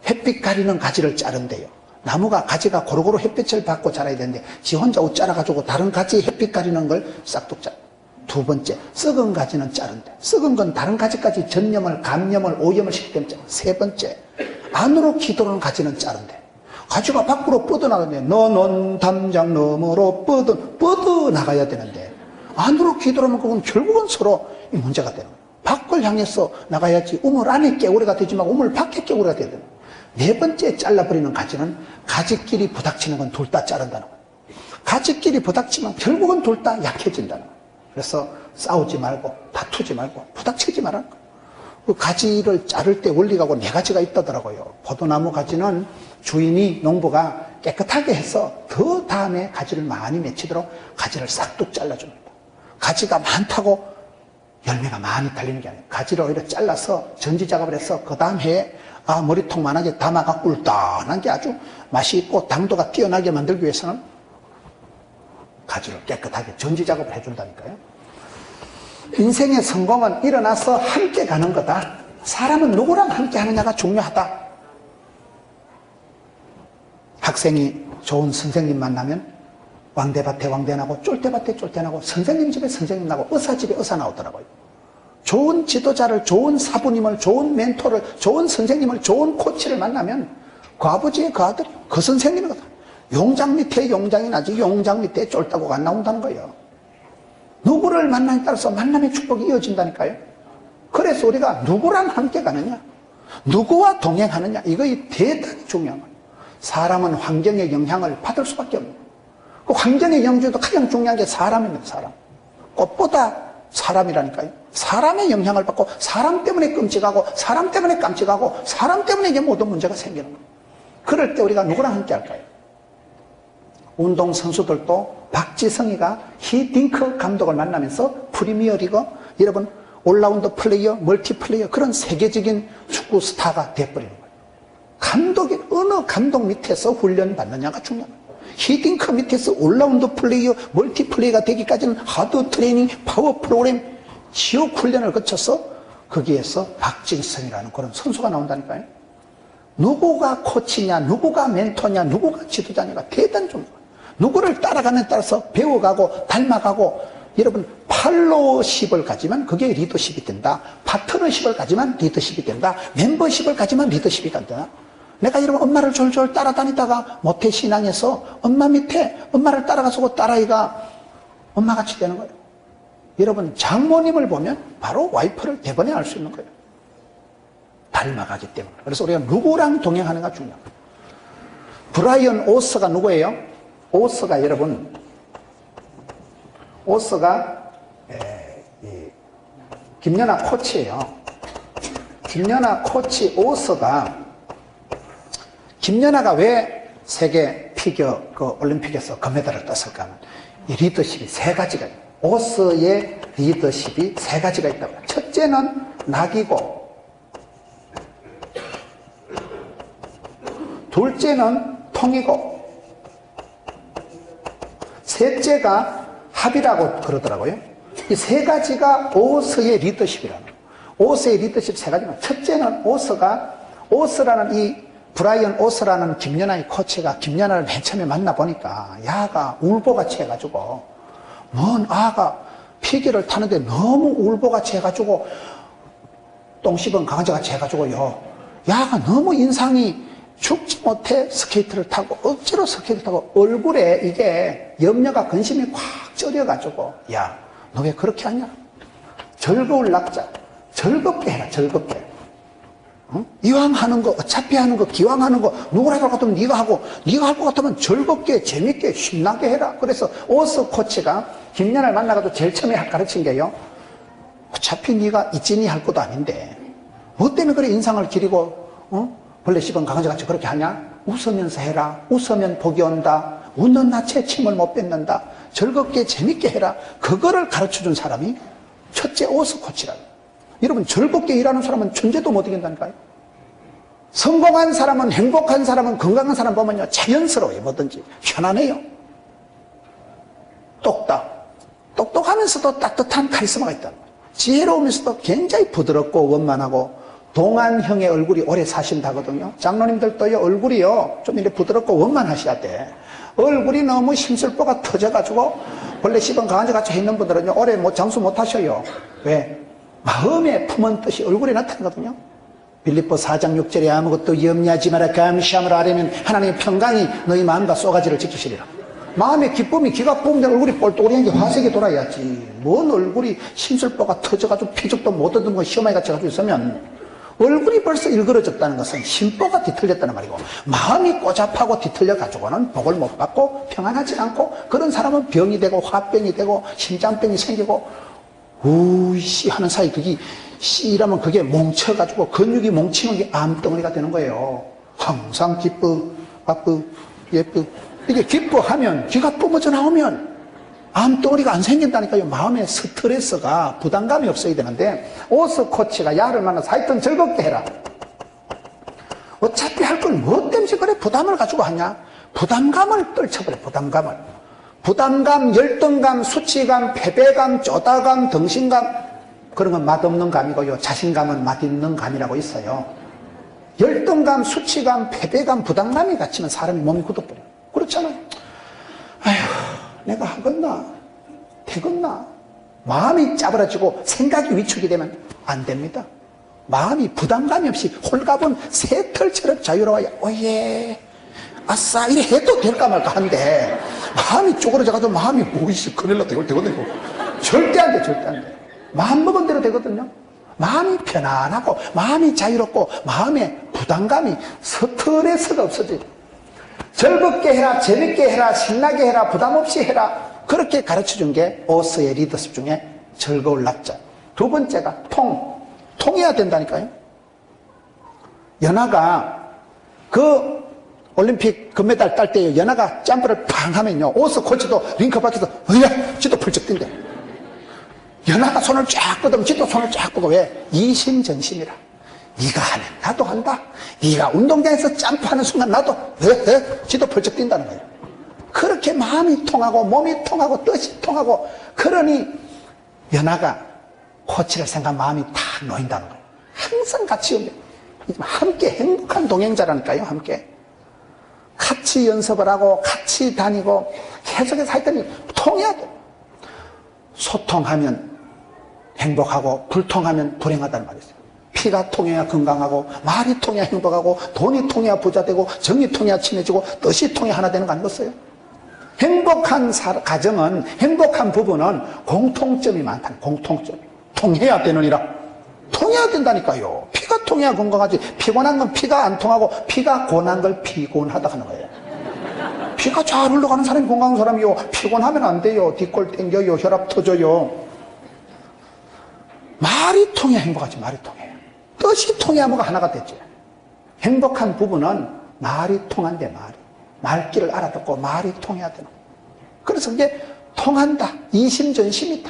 햇빛 가리는 가지를 자른대요. 나무가 가지가 고루고루 햇빛을 받고 자라야 되는데 지 혼자 옷 자라가지고 다른 가지 햇빛 가리는 걸 싹둑 자른대. 두 번째, 썩은 가지는 자른대. 썩은 건 다른 가지까지 전염을, 감염을, 오염을 시키기 때문에 자른대. 세 번째, 안으로 기도하는 가지는 자른대. 가지가 밖으로 뻗어나가는데 너는 담장 너머로 뻗어나가야 되는데 안으로 기도하면 그건 결국은 서로 이 문제가 되는 거예요. 밖을 향해서 나가야지 우물 안에 깨우리가 되지 말고 우물 밖에 깨우리가 되야 되는 거예요. 네 번째 잘라버리는 가지는 가지끼리 부닥치는 건 둘 다 자른다는 거예요. 가지끼리 부닥치면 결국은 둘 다 약해진다는 거예요. 그래서 싸우지 말고 다투지 말고 부닥치지 말라는 거예요. 그 가지를 자를 때 원리가 4가지가 있다더라고요. 포도나무 가지는 주인이, 농부가 깨끗하게 해서 더 다음에 가지를 많이 맺히도록 가지를 싹둑 잘라줍니다. 가지가 많다고 열매가 많이 달리는 게 아니에요. 가지를 오히려 잘라서 전지 작업을 해서 그 다음 해에 머리통만하게 담아가 꿀떡한 게 아주 맛이 있고 당도가 뛰어나게 만들기 위해서는 가지를 깨끗하게 전지 작업을 해준다니까요. 인생의 성공은 일어나서 함께 가는 거다. 사람은 누구랑 함께 하느냐가 중요하다. 학생이 좋은 선생님 만나면 왕대밭에 왕대 나고 쫄대밭에 쫄대 나고 선생님 집에 선생님 나고 의사 집에 의사 나오더라고요. 좋은 지도자를, 좋은 사부님을, 좋은 멘토를, 좋은 선생님을, 좋은 코치를 만나면 그 아버지의 그 아들이 그 선생님이거든. 용장 밑에 용장이 나지 용장 밑에 쫄다고가 안 나온다는 거예요. 누구를 만나에 따라서 만남의 축복이 이어진다니까요. 그래서 우리가 누구랑 함께 가느냐, 누구와 동행하느냐, 이거 대단히 중요한 거예요. 사람은 환경의 영향을 받을 수밖에 없는 거예요. 그 환경의 영향 중에도 가장 중요한 게 사람입니다. 사람. 꽃보다 사람이라니까요. 사람의 영향을 받고 사람 때문에 끔찍하고 사람 때문에 깜찍하고 사람 때문에 이게 모든 문제가 생기는 거예요. 그럴 때 우리가 누구랑 함께 할까요? 운동선수들도 박지성이가 히딩크 감독을 만나면서 프리미어리그, 여러분 올라운드 플레이어, 멀티플레이어, 그런 세계적인 축구 스타가 돼버리는 거예요. 감독이 어느 감독 밑에서 훈련받느냐가 중요합니다. 히딩크 밑에서 올라운드 플레이어, 멀티플레이어가 되기까지는 하드 트레이닝, 파워 프로그램, 지옥 훈련을 거쳐서 거기에서 박진성이라는 그런 선수가 나온다니까요. 누구가 코치냐, 누구가 멘토냐, 누구가 지도자냐가 대단히 중요해요. 누구를 따라가는 따라서 배워가고 닮아가고, 여러분 팔로우십을 가지면 그게 리더십이 된다. 파트너십을 가지면 리더십이 된다. 멤버십을 가지면 리더십이 된다. 내가 여러분 엄마를 졸졸 따라다니다가 모태신앙에서 엄마 밑에 엄마를 따라가서 그 딸아이가 엄마같이 되는 거예요. 여러분 장모님을 보면 바로 와이프를 대번에 알 수 있는 거예요. 닮아가기 때문에. 그래서 우리가 누구랑 동행하는가 중요합니다. 브라이언 오스가 누구예요? 오스가 여러분, 오스가 김연아 코치예요. 김연아 코치 오스가, 김연아가 왜 세계 피겨 그 올림픽에서 금메달을 땄을까 하면 이 리더십이 3가지가 있어요. 오스의 리더십이 3가지가 있다고 해요. 첫째는 낙이고, 둘째는 통이고, 셋째가 합이라고 그러더라고요. 이 세 가지가 오스의 리더십이라는 거예요. 오스의 리더십 세 가지는, 첫째는 오스라는 이 브라이언 오스라는 김연아의 코치가 김연아를 맨 처음에 만나보니까 야가 울보같이 해가지고 먼 아가 피기를 타는데 너무 울보같이 해가지고 똥 씹은 강아지같이 해가지고요, 야가 너무 인상이 죽지 못해 스케이트를 타고 억지로 스케이트를 타고 얼굴에 이게 염려가 근심이 꽉 쪄려가지고, 야 너 왜 그렇게 하냐, 즐거울 낙자, 즐겁게 해라, 즐겁게. 응? 이왕 하는 거, 어차피 하는 거, 기왕 하는 거, 누구라도 할 것 같으면 네가 하고, 네가 할 것 같으면 즐겁게, 재밌게, 신나게 해라. 그래서 오스 코치가 김연아를 만나가지고 제일 처음에 가르친 게요, 어차피 네가 이찐이 할 것도 아닌데 뭐 때문에 그래 인상을 기리고 벌레 씹은 강아지같이 그렇게 하냐? 웃으면서 해라. 웃으면 복이 온다. 웃는 낯에 침을 못 뱉는다. 즐겁게 재밌게 해라. 그거를 가르쳐준 사람이 첫째 오스 코치라고. 여러분, 즐겁게 일하는 사람은 천재도 못 이긴다니까요. 성공한 사람은, 행복한 사람은, 건강한 사람 보면요, 자연스러워요. 뭐든지 편안해요. 똑똑하면서도 따뜻한 카리스마가 있다. 지혜로우면서도 굉장히 부드럽고 원만하고 동안형의 얼굴이 오래 사신다거든요. 장로님들도요, 얼굴이요 좀 이렇게 부드럽고 원만하셔야 돼. 얼굴이 너무 심술보가 터져가지고 벌레 씹은 강아지같이 있는 분들은요, 오래 장수 못 하셔요. 왜? 마음에 품은 뜻이 얼굴에 나타나거든요. 빌립보 4장 6절에 아무것도 염려하지 마라 감시함으로 하려면 하나님의 평강이 너희 마음과 쏘가지를 지키시리라. 마음의 기쁨이 기가 뽑으면 얼굴이 꼴똘한 게 화색이 돌아야지. 뭔 얼굴이 심술보가 터져가지고 피죽도 못 얻은 거 시어머니 같이 가지고 있으면 얼굴이 벌써 일그러졌다는 것은 심보가 뒤틀렸다는 말이고, 마음이 꼬잡하고 뒤틀려가지고는 복을 못 받고 평안하지 않고, 그런 사람은 병이 되고 화병이 되고 심장병이 생기고 우이씨 하는 사이 그게 씨라면 그게 뭉쳐가지고 근육이 뭉치는 게 암덩어리가 되는 거예요. 항상 기뻐 바쁘 예쁘, 이게 기뻐하면 기가 뿜어져 나오면 암덩어리가 안 생긴다니까요. 마음에 스트레스가 부담감이 없어야 되는데, 오스 코치가 야를 만나서 하여튼 즐겁게 해라. 어차피 할 걸 뭐 때문에 그래 부담을 가지고 하냐. 부담감을 떨쳐버려. 부담감, 열등감, 수치감, 패배감, 쪼다감, 덩신감, 그런 건 맛없는 감이고요, 자신감은 맛있는 감이라고 있어요. 열등감, 수치감, 패배감, 부담감이 갇히면 사람이 몸이 굳어버려요. 그렇잖아요. 아휴, 내가 하겠나 되겠나, 마음이 짜부러지고 생각이 위축이 되면 안 됩니다. 마음이 부담감이 없이 홀가분 새털처럼 자유로워야 오예 아싸 이래 해도 될까 말까 한데, 마음이 쪼그러져가지고 마음이 뭐이씨 큰일 났다 이걸 되거든요. 절대 안 돼, 절대 안 돼. 마음 먹은 대로 되거든요. 마음이 편안하고 마음이 자유롭고 마음에 부담감이, 스트레스가 없어져요. 즐겁게 해라, 재밌게 해라, 신나게 해라, 부담 없이 해라. 그렇게 가르쳐준 게 오스의 리더십 중에 즐거울 낙자. 두 번째가 통해야 된다니까요. 연아가 그 올림픽 금메달 딸 때요, 연아가 점프를 팡 하면요, 오스 코치도 링크 밖에서 으야 지도 펄쩍 뛴대. 연아가 손을 쫙 뻗으면 지도 손을 쫙 뻗고. 왜? 이심전심이라. 네가 하면 나도 한다. 네가 운동장에서 점프하는 순간 나도 지도 펄쩍 뛴다는 거예요. 그렇게 마음이 통하고 몸이 통하고 뜻이 통하고, 그러니 연아가 코치를 생각한 마음이 다 놓인다는 거예요. 항상 같이 함께 행복한 동행자라니까요. 함께 같이 연습을 하고 같이 다니고 계속해서 하여튼 통해야 돼요. 소통하면 행복하고 불통하면 불행하다는 말이 있어요. 피가 통해야 건강하고, 말이 통해야 행복하고, 돈이 통해야 부자 되고, 정이 통해야 친해지고, 뜻이 통해야 하나 되는 거 아니겠어요? 행복한 가정은, 행복한 부부는 공통점이 많다. 공통점. 통해야 되느니라. 통해야 된다니까요. 피가 통해야 건강하지. 피곤한 건 피가 안 통하고, 피가 고난 걸 피곤하다 하는 거예요. 피가 잘 흘러가는 사람이 건강한 사람이요. 피곤하면 안 돼요. 뒷골 땡겨요. 혈압 터져요. 말이 통해야 행복하지. 말이 통해요. 뜻이 통해야 뭐가 하나가 되지. 행복한 부부는 말이 통한대. 말이. 말귀를 알아듣고 말이 통해야 되는 거예요. 그래서 이게 통한다. 이심전심이다.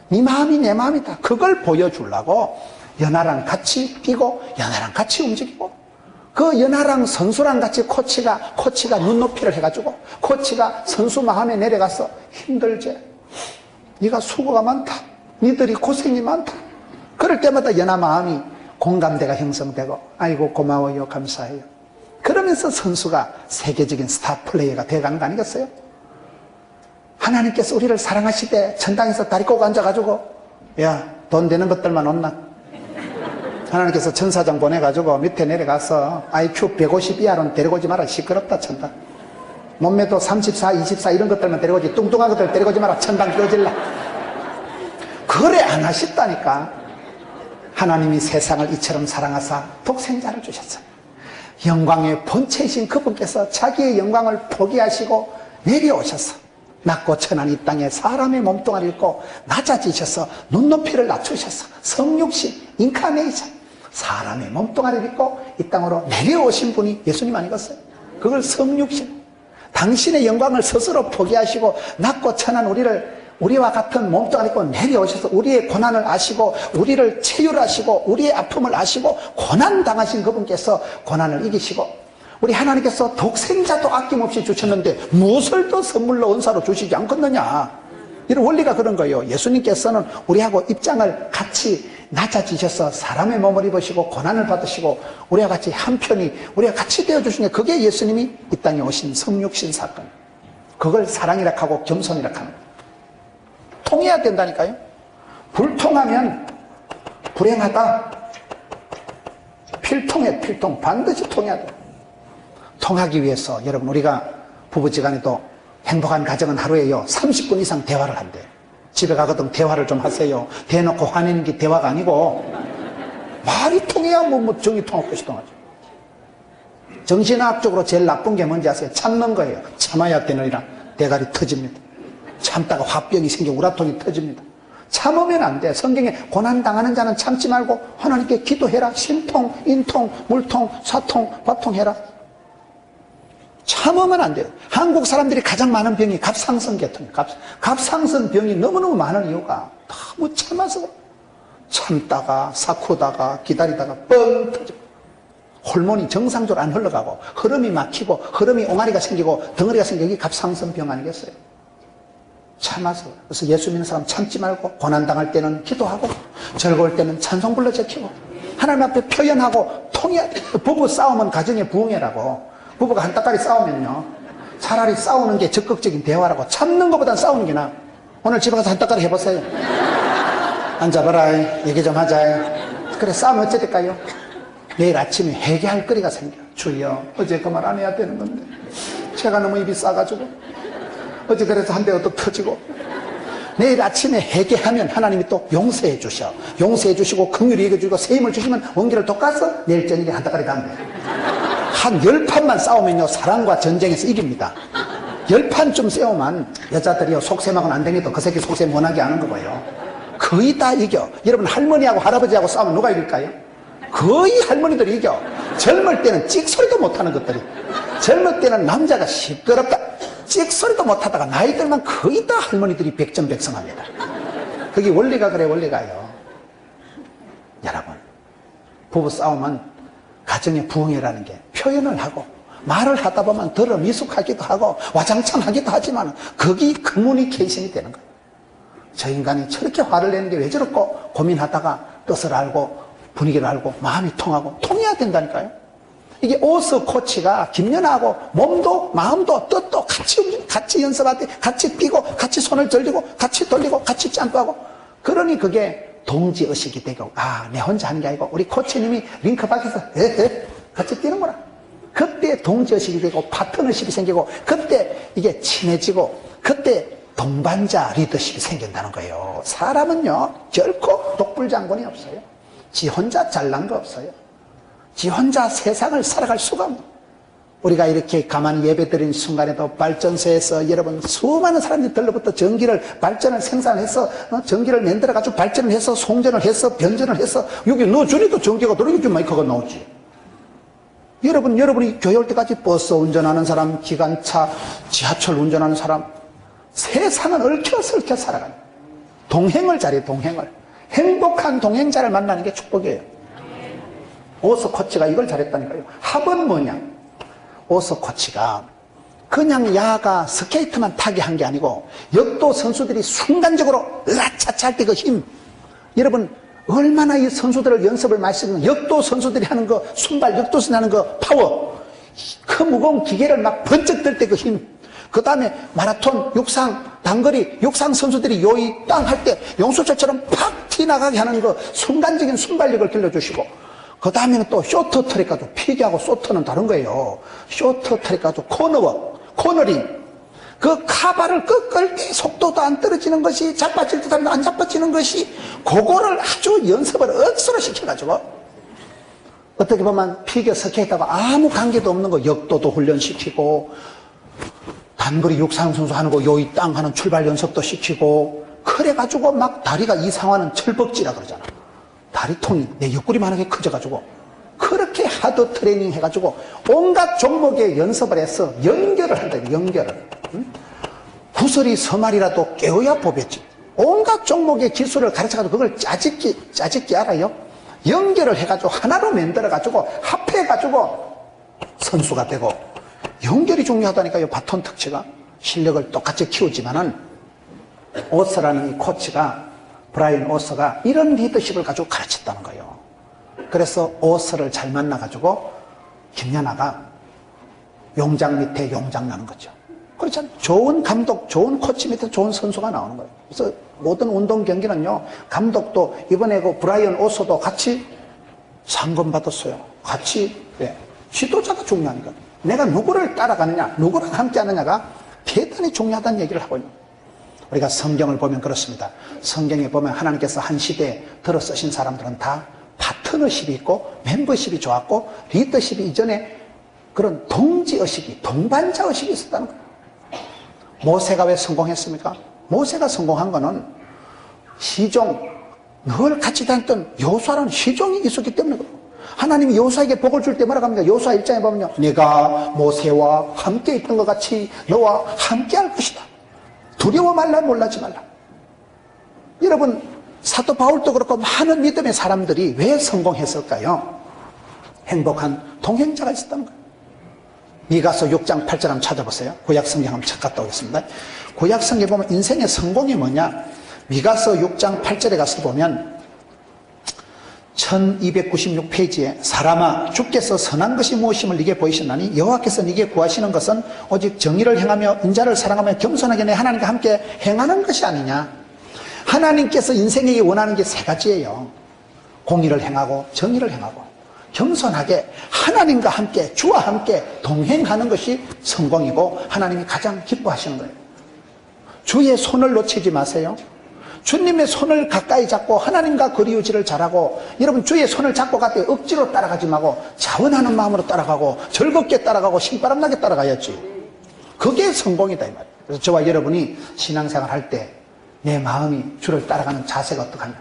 네 마음이 내 마음이다. 그걸 보여주려고 연아랑 같이 뛰고 연아랑 같이 움직이고, 그 연아랑 선수랑 같이 코치가 눈높이를 해가지고, 코치가 선수 마음에 내려가서 힘들지. 네가 수고가 많다. 니들이 고생이 많다. 그럴 때마다 연하 마음이 공감대가 형성되고 아이고 고마워요 감사해요. 그러면서 선수가 세계적인 스타 플레이어가 되어가는 거 아니겠어요? 하나님께서 우리를 사랑하시되 천당에서 다리 꼬고 앉아가지고 야 돈 되는 것들만 온나? 하나님께서 천사장 보내가지고 밑에 내려가서 IQ 150 이하로는 데려오지 마라. 시끄럽다 천당. 몸매도 34, 24 이런 것들만 데려오지 뚱뚱한 것들 데려오지 마라. 천당 끼워질라. 그래 안 하셨다니까. 하나님이 세상을 이처럼 사랑하사 독생자를 주셨어요. 영광의 본체이신 그분께서 자기의 영광을 포기하시고 내려오셔서 낮고 천한 이 땅에 사람의 몸뚱아리를 입고 낮아지셔서 눈높이를 낮추셔서 성육신, 인카네이션, 사람의 몸뚱아리를 입고 이 땅으로 내려오신 분이 예수님 아니겠어요? 그걸 성육신. 당신의 영광을 스스로 포기하시고 낮고 천한 우리와 같은 몸뚱아리 입고 내려오셔서 우리의 고난을 아시고 우리를 체휼하시고 우리의 아픔을 아시고 고난당하신 그분께서 고난을 이기시고 우리 하나님께서 독생자도 아낌없이 주셨는데 무엇을 더 선물로 은사로 주시지 않겠느냐. 이런 원리가 그런 거예요. 예수님께서는 우리하고 입장을 같이 낮아지셔서 사람의 몸을 입으시고 고난을 받으시고 우리와 같이 한편이 우리와 같이 되어주신 게 그게 예수님이 이 땅에 오신 성육신 사건. 그걸 사랑이라 하고 겸손이라 하는 거예요. 통해야 된다니까요. 불통하면 불행하다. 필통해 필통. 반드시 통해야 돼. 통하기 위해서 여러분 우리가 부부지간에도 행복한 가정은 하루에요 30분 이상 대화를 한대요. 집에 가거든 대화를 좀 하세요. 대놓고 화내는 게 대화가 아니고 말이 통해야 뭐 정이 통할 것이 통하죠. 정신학적으로 제일 나쁜 게 뭔지 아세요? 참는 거예요. 참아야 되느니라 대가리 터집니다. 참다가 화병이 생겨 우라통이 터집니다. 참으면 안 돼. 성경에 고난당하는 자는 참지 말고 하나님께 기도해라. 심통, 인통, 물통, 사통, 화통해라. 참으면 안 돼요. 한국 사람들이 가장 많은 병이 갑상선 계통이에요. 갑상선 병이 너무너무 많은 이유가 너무 참아서 참다가 사쿠다가 기다리다가 뻥 터지고 호르몬이 정상적으로 안 흘러가고 흐름이 막히고 흐름이 옹알이가 생기고 덩어리가 생기고 이게 갑상선 병 아니겠어요? 참아서. 그래서 예수 믿는 사람 참지 말고 고난당할 때는 기도하고 즐거울 때는 찬송 불러 제키고 하나님 앞에 표현하고 통해야 돼. 부부 싸움은 가정의 부흥회라고. 부부가 한따까리 싸우면요 차라리 싸우는 게 적극적인 대화라고. 참는 것보단 싸우는 게 나아. 오늘 집에 가서 한따까리 해보세요. 앉아봐라 얘기 좀 하자. 그래 싸우면 어째 될까요? 내일 아침에 회개할 거리가 생겨. 주여 어제 그 말 안 해야 되는 건데 제가 너무 입이 싸가지고 어제 그래서 한 대 얻어 터지고. 내일 아침에 회개하면 하나님이 또 용서해 주셔. 용서해 주시고 긍휼히 여겨주고 세임을 주시면 원기를 돋가서 내일 저녁에 한따까리 가면 돼. 한 10판만 싸우면요 사랑과 전쟁에서 이깁니다. 10판쯤 싸우면 여자들이요 속셈하고는 안 되니까 그 새끼 속셈 원하게 하는 거고요 거의 다 이겨. 여러분 할머니하고 할아버지하고 싸우면 누가 이길까요? 거의 할머니들이 이겨. 젊을 때는 찍소리도 못하는 것들이. 젊을 때는 남자가 시끄럽다 찍소리도 못하다가 나이 들면 거의 다 할머니들이 백전백승합니다. 그게 원리가 그래. 원리가요. 여러분 부부 싸움은 가정의 부흥회라는 게 표현을 하고 말을 하다 보면 덜어 미숙하기도 하고 와장창 하기도 하지만 거기 커뮤니케이션이 되는 거예요. 저 인간이 저렇게 화를 내는 게 왜 저렇고 고민하다가 뜻을 알고 분위기를 알고 마음이 통하고 통해야 된다니까요. 이게 오스 코치가 김연아하고 몸도 마음도 뜻도 같이 연습할 때 같이 뛰고 같이 손을 들리고 같이 돌리고 같이 짬뽕하고 그러니 그게 동지의식이 되고 내 혼자 하는 게 아니고 우리 코치님이 링크 밖에서 같이 뛰는구나. 그때 동지의식이 되고 파트너십이 생기고 그때 이게 친해지고 그때 동반자 리더십이 생긴다는 거예요. 사람은요 결코 독불장군이 없어요. 지 혼자 잘난 거 없어요. 지 혼자 세상을 살아갈 수가 없는. 우리가 이렇게 가만히 예배드리는 순간에도 발전소에서 여러분 수많은 사람들이 들로부터 전기를 발전을 생산해서 전기를 만들어가지고 발전을 해서 송전을 해서 변전을 해서 여기 넣어주니까 전기가 들어오고 마이크가 나오지. 여러분이 교회 올 때까지 버스 운전하는 사람, 기관차, 지하철 운전하는 사람 세상은 얽혀서 살아가는 동행을 잘해. 동행을. 행복한 동행자를 만나는 게 축복이에요. 오스 코치가 이걸 잘했다니까요. 합은 뭐냐? 오스 코치가 그냥 야가 스케이트만 타게 한 게 아니고 역도 선수들이 순간적으로 으라차차 할 때 그 힘, 여러분 얼마나 이 선수들을 연습을 많이 쓰는 역도 선수들이 하는 거 순발 역도 선수 하는 거 파워, 그 무거운 기계를 막 번쩍 들 때 그 힘, 그 다음에 마라톤, 육상, 단거리, 육상 선수들이 요이 땅 할 때 용수철처럼 팍 튀나가게 하는 그 순간적인 순발력을 길러주시고, 그 다음에는 또 쇼트트랙 가지고, 피기하고 쇼트는 다른 거예요. 쇼트트랙 가지고 코너링, 그 카바를 꺾을 때 속도도 안 떨어지는 것이, 자빠질 듯 하면 안 자빠지는 것이, 그거를 아주 연습을 억수로 시켜가지고, 어떻게 보면 피겨 스케이트하고 아무 관계도 없는 거 역도도 훈련시키고, 단거리 육상 선수 하는 거 요이 땅 하는 출발 연습도 시키고, 그래가지고 막 다리가 이상하는 철벅지라 그러잖아. 다리통이 내 옆구리만 하게 커져가지고, 그렇게 하드 트레이닝 해가지고 온갖 종목에 연습을 해서 연결을 한다. 연결을. 응? 구설이 서말이라도 깨어야 보겠지. 온갖 종목의 기술을 가르쳐가지고 그걸 짜집기 알아요? 연결을 해가지고 하나로 만들어가지고 합해가지고 선수가 되고, 연결이 중요하다니까요. 바톤 특치가 실력을 똑같이 키우지만은, 오스라는 이 코치가, 브라이언 오스가 이런 리더십을 가지고 가르쳤다는 거예요. 그래서 오스를 잘 만나가지고 김연아가 용장 밑에 용장 나는 거죠. 그렇잖아요. 좋은 감독, 좋은 코치 밑에 좋은 선수가 나오는 거예요. 그래서 모든 운동 경기는요, 감독도 이번에 그 브라이언 오스도 같이 상금 받았어요. 같이, 네. 지도자가 중요하니까. 내가 누구를 따라가느냐, 누구랑 함께 하느냐가 대단히 중요하다는 얘기를 하고 있는 거예요. 우리가 성경을 보면 그렇습니다. 성경에 보면 하나님께서 한 시대에 들어 쓰신 사람들은 다 파트너십이 있고 멤버십이 좋았고 리더십이 이전에 그런 동지의식이, 동반자의식이 있었다는 거예요. 모세가 왜 성공했습니까? 모세가 성공한 거는 시종, 늘 같이 다녔던 여호수아라는 시종이 있었기 때문에 그래요. 하나님이 여호수아에게 복을 줄 때 뭐라고 합니까? 여호수아 1장에 보면요, 내가 모세와 함께 있던 것 같이 너와 함께 할 것이다. 두려워 말라, 놀라지 말라. 여러분, 사도 바울도 그렇고 많은 믿음의 사람들이 왜 성공했을까요? 행복한 동행자가 있었다는 거예요. 미가서 6장 8절 한번 찾아보세요. 구약성경 한번 갔다 오겠습니다. 구약성경에 보면 인생의 성공이 뭐냐? 미가서 6장 8절에 가서 보면 1296페이지에 사람아, 주께서 선한 것이 무엇임을 네게 보이셨나니 여호와께서 네게 구하시는 것은 오직 정의를 행하며 인자를 사랑하며 겸손하게 내 하나님과 함께 행하는 것이 아니냐. 하나님께서 인생에게 원하는 게 세 가지예요. 공의를 행하고 정의를 행하고 겸손하게 하나님과 함께, 주와 함께 동행하는 것이 성공이고 하나님이 가장 기뻐하시는 거예요. 주의 손을 놓치지 마세요. 주님의 손을 가까이 잡고 하나님과 거리 유지를 잘하고, 여러분 주의 손을 잡고 갈 때 억지로 따라가지 말고 자원하는 마음으로 따라가고 즐겁게 따라가고 신바람나게 따라가야지. 그게 성공이다 이 말이에요. 그래서 저와 여러분이 신앙생활 할 때 내 마음이 주를 따라가는 자세가 어떡하냐.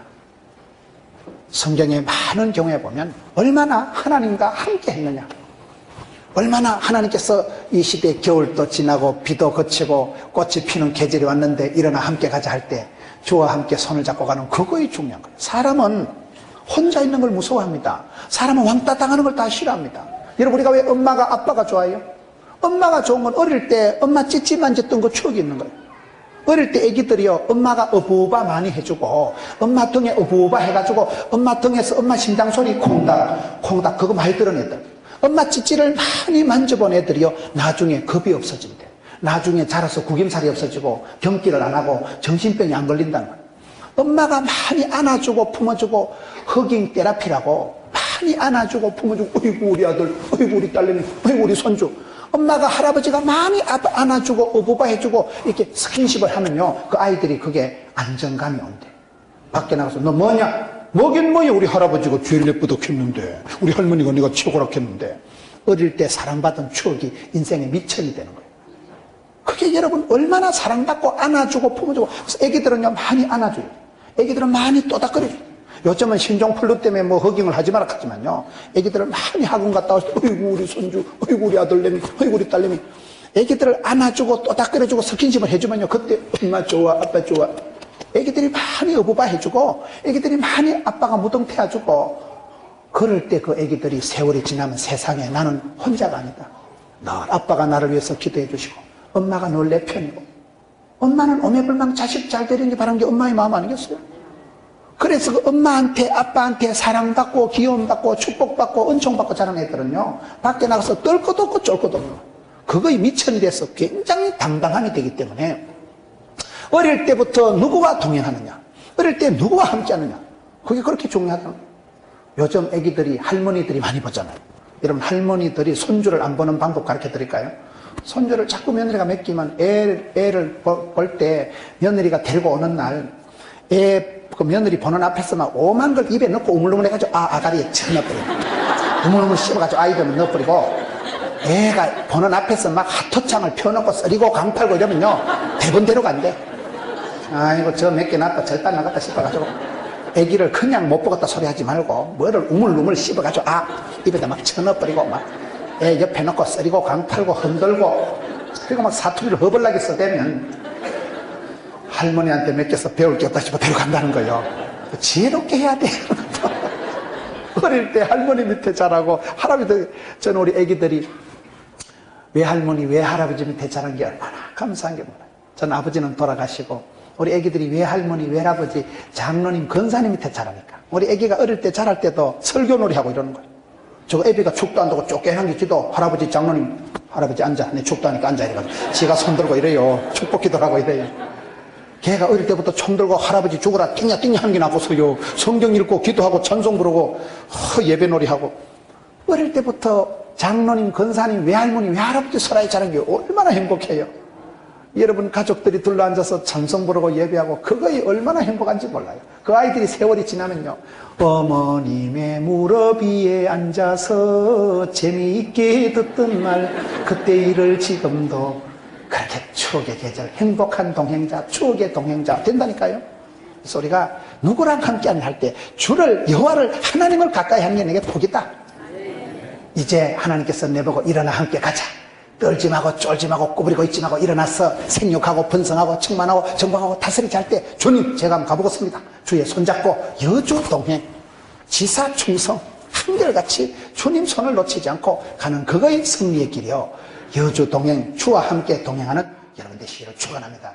성경의 많은 경우에 보면 얼마나 하나님과 함께 했느냐, 얼마나 하나님께서 이 시대에 겨울도 지나고 비도 그치고 꽃이 피는 계절이 왔는데 일어나 함께 가자 할 때 주와 함께 손을 잡고 가는 그거이 중요한 거예요. 사람은 혼자 있는 걸 무서워합니다. 사람은 왕따 당하는 걸 다 싫어합니다. 여러분, 우리가 왜 엄마가 아빠가 좋아요? 엄마가 좋은 건 어릴 때 엄마 찌찌 만졌던 거 추억이 있는 거예요. 어릴 때 애기들이요, 엄마가 어부바 많이 해주고 엄마 등에 어부바 해가지고 엄마 등에서 엄마 심장 소리 콩닥 콩닥 그거 많이 들은 애들, 엄마 찌찌를 많이 만져본 애들이요, 나중에 겁이 없어진대. 나중에 자라서 구김살이 없어지고 경기를 안 하고 정신병이 안 걸린다는 거예요. 엄마가 많이 안아주고 품어주고 허깅 테라피라고 많이 안아주고 품어주고, 어이구 우리 아들, 어이구 우리 딸내미, 어이구 우리 손주, 엄마가 할아버지가 많이 안아주고 어부바 해주고 이렇게 스킨십을 하면요, 그 아이들이 그게 안정감이 온대. 밖에 나가서 너 뭐냐? 뭐긴 뭐야, 우리 할아버지가 죄를 내뿌덕했는데 우리 할머니가 네가 최고라 했는데. 어릴 때 사랑받은 추억이 인생의 미천이 되는 거예요. 그게 여러분 얼마나 사랑받고 안아주고 품어주고. 그래서 애기들은요 많이 안아줘요. 애기들은 많이 또닥거려요. 요즘은 신종플루 때문에 뭐 허깅을 하지 마라 하지만요, 애기들을 많이 학원 갔다 왔을 때 어이구 우리 손주, 어이구 우리 아들내미, 어이구 우리 딸내미, 애기들을 안아주고 또닥거려주고 스킨십을 해주면요, 그때 엄마 좋아, 아빠 좋아. 애기들이 많이 어부바 해주고 애기들이 많이 아빠가 무덤 태워주고, 그럴 때 그 애기들이 세월이 지나면 세상에 나는 혼자가 아니다, 늘 아빠가 나를 위해서 기도해 주시고 엄마가 늘 내 편이고 엄마는 오매불망 자식 잘 되리니 바라는 게 엄마의 마음 아니겠어요? 그래서 그 엄마한테 아빠한테 사랑받고 귀여움받고 축복받고 은총받고 자란 애들은요 밖에 나가서 떨 것도 없고 쫄 것도 없고 그거에 미천이 돼서 굉장히 당당함이 되기 때문에 어릴 때부터 누구와 동행하느냐 어릴 때 누구와 함께하느냐 그게 그렇게 중요하다는 거예요. 요즘 애기들이 할머니들이 많이 보잖아요. 여러분 할머니들이 손주를 안 보는 방법 가르쳐 드릴까요? 손주를 자꾸 며느리가 맡기면 애를 볼 때 며느리가 데리고 오는 날 그 며느리 보는 앞에서 막 오만 걸 입에 넣고 우물우물 해가지고 아가리에 쳐 넣어버리고 우물우물 씹어가지고 아이들 넣어버리고 애가 보는 앞에서 막 핫토창을 펴놓고 썰이고 강팔고 이러면요 대본대로 간대. 아이고 저 몇 개 놨다 절단 나갔다 싶어가지고 애기를 그냥 못 보겠다 소리 하지 말고 뭐를 우물우물 씹어가지고 입에다 막 쳐 넣어버리고 막 애 옆에 놓고 썰이고 강팔고 흔들고 그리고 막 사투리를 허벌나게 써대면 할머니한테 맡겨서 배울 게 없다 싶어 데려간다는 거예요. 지혜롭게 해야 돼. 어릴 때 할머니 밑에 자라고 할아버지 저는 우리 애기들이 외할머니 외할아버지 밑에 자란 게 얼마나 감사한 게 몰라요. 전 아버지는 돌아가시고 우리 애기들이 외할머니 외할아버지 장로님 권사님 밑에 자라니까 우리 애기가 어릴 때 자랄 때도 설교놀이 하고 이러는 거예요. 저거 애비가 죽도 안 두고 쫓겨난 기도 할아버지 장로님 할아버지 앉아 내 죽도 하니까 앉아 이래가지고 지가 손 들고 이래요. 축복 기도를 하고 이래요. 걔가 어릴 때부터 총 들고 할아버지 죽으라 띵냐 하는 게 나고서요 성경 읽고 기도하고 찬송 부르고 예배놀이 하고 어릴 때부터 장로님 권사님 외할머니 외할아버지 설아에 자란 게 얼마나 행복해요. 여러분 가족들이 둘러앉아서 찬송 부르고 예배하고 그거에 얼마나 행복한지 몰라요. 그 아이들이 세월이 지나면요 어머님의 무릎 위에 앉아서 재미있게 듣던 말 그때 일을 지금도 그렇게 추억의 계절, 행복한 동행자, 추억의 동행자 된다니까요. 그래서 우리가 누구랑 함께하는 할 때 주를 여호와를 하나님을 가까이 하는 게 내게 복이다. 이제 하나님께서 내보고 일어나 함께 가자. 떨지 마고 쫄지 마고 꾸부리고 있지 마고 일어나서 생육하고 번성하고 충만하고 정복하고 다스리지 할 때 주님 제가 한번 가보겠습니다. 주의 손잡고 여주 동행, 지사 충성 한결같이 주님 손을 놓치지 않고 가는 그거의 승리의 길이요. 여주 동행, 주와 함께 동행하는 여러분 되시기를 축원합니다.